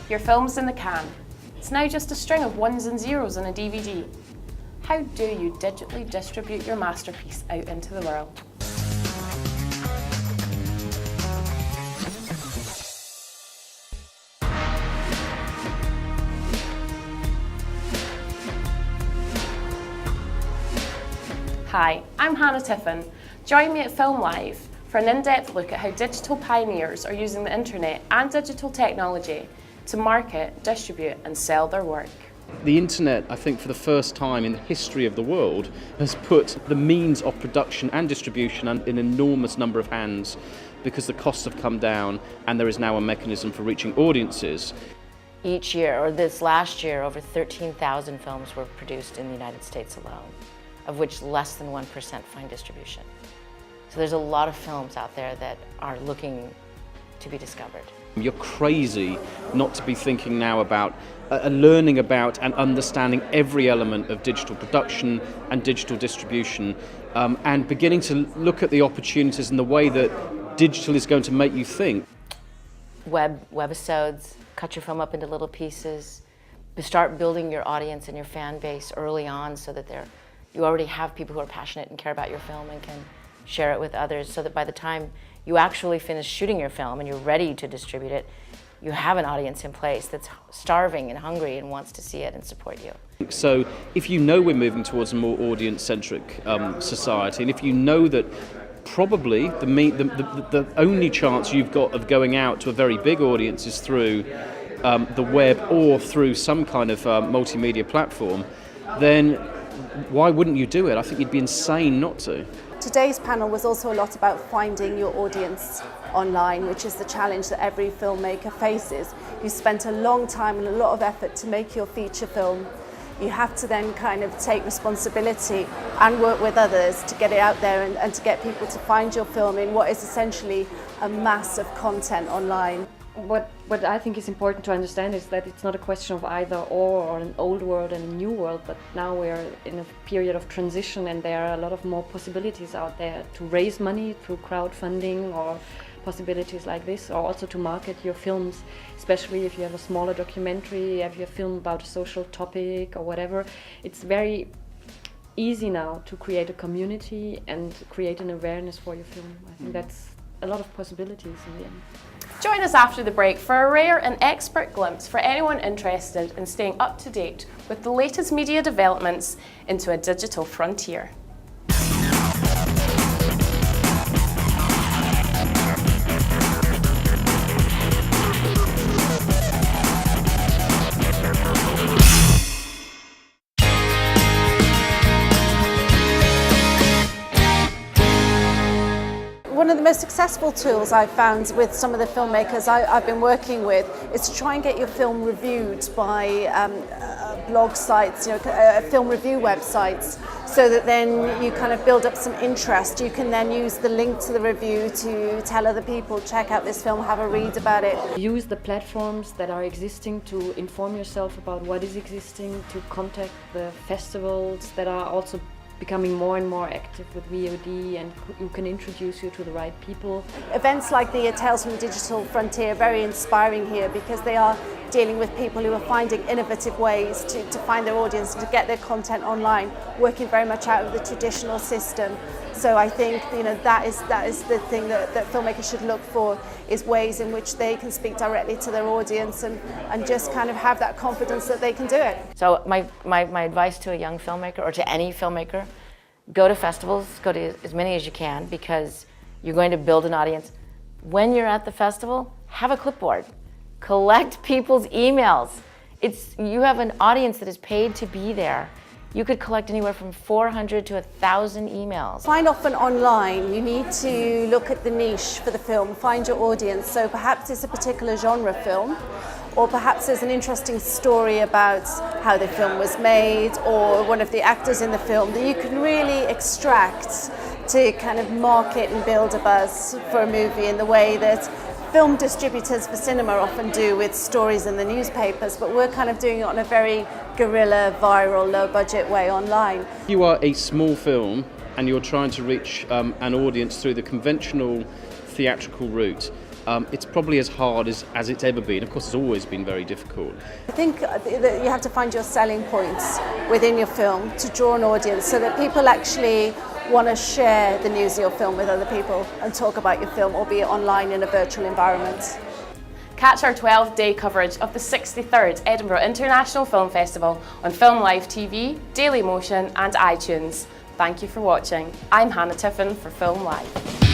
Your film's in the can. It's now just a string of ones and zeros on a DVD. How do you digitally distribute your masterpiece out into the world? Hi, I'm Tiffin. Join me at Film Live for an in-depth look at how digital pioneers are using the internet and digital technology to market, distribute and sell their work. The internet, I think for the first time in the history of the world, has put the means of production and distribution in an enormous number of hands because the costs have come down and there is now a mechanism for reaching audiences. Each year, or this last year, over 13,000 films were produced in the United States alone, of which less than 1% find distribution. So there's a lot of films out there that are looking to be discovered. You're crazy not to be thinking now about learning about and understanding every element of digital production and digital distribution, and beginning to look at the opportunities and the way that digital is going to make you think. Webisodes, cut your film up into little pieces, start building your audience and your fan base early on so that you already have people who are passionate and care about your film and can share it with others, so that by the time you actually finish shooting your film and you're ready to distribute it, you have an audience in place that's starving and hungry and wants to see it and support you. So if you know we're moving towards a more audience-centric society, and if you know that probably the only chance you've got of going out to a very big audience is through the web or through some kind of multimedia platform, then why wouldn't you do it? I think you'd be insane not to. Today's panel was also a lot about finding your audience online, which is the challenge that every filmmaker faces. You spent a long time and a lot of effort to make your feature film. You have to then kind of take responsibility and work with others to get it out there and to get people to find your film in what is essentially a mass of content online. What I think is important to understand is that it's not a question of either or an old world and a new world, but now we're in a period of transition and there are a lot of more possibilities out there to raise money through crowdfunding or possibilities like this, or also to market your films, especially if you have a smaller documentary, if you have a film about a social topic or whatever. It's very easy now to create a community and create an awareness for your film. I think that's a lot of possibilities in the end. Join us after the break for a rare and expert glimpse for anyone interested in staying up to date with the latest media developments into a digital frontier. One of the most successful tools I've found with some of the filmmakers I've been working with is to try and get your film reviewed by blog sites, film review websites, so that then you kind of build up some interest. You can then use the link to the review to tell other people, check out this film, have a read about it. Use the platforms that are existing to inform yourself about what is existing, to contact the festivals that are also becoming more and more active with VOD and who can introduce you to the right people. Events like the Tales from the Digital Frontier are very inspiring here because they are dealing with people who are finding innovative ways to find their audience and to get their content online, working very much out of the traditional system. So I think that is the thing that filmmakers should look for, is ways in which they can speak directly to their audience and just kind of have that confidence that they can do it. So my advice to a young filmmaker, or to any filmmaker, go to festivals, go to as many as you can, because you're going to build an audience. When you're at the festival, have a clipboard. Collect people's emails. You have an audience that is paid to be there. You could collect anywhere from 400 to 1,000 emails. Find often online, you need to look at the niche for the film, find your audience. So perhaps it's a particular genre film, or perhaps there's an interesting story about how the film was made, or one of the actors in the film that you can really extract to kind of market and build a buzz for a movie in the way that film distributors for cinema often do with stories in the newspapers, but we're kind of doing it on a very guerrilla, viral, low-budget way online. You are a small film and you're trying to reach an audience through the conventional theatrical route. it's probably as hard as it's ever been. Of course, it's always been very difficult. I think that you have to find your selling points within your film to draw an audience so that people actually want to share the news of your film with other people and talk about your film, albeit online in a virtual environment. Catch our 12-day coverage of the 63rd Edinburgh International Film Festival on Film Live TV, Daily Motion and iTunes. Thank you for watching. I'm Hannah Tiffin for Film Live.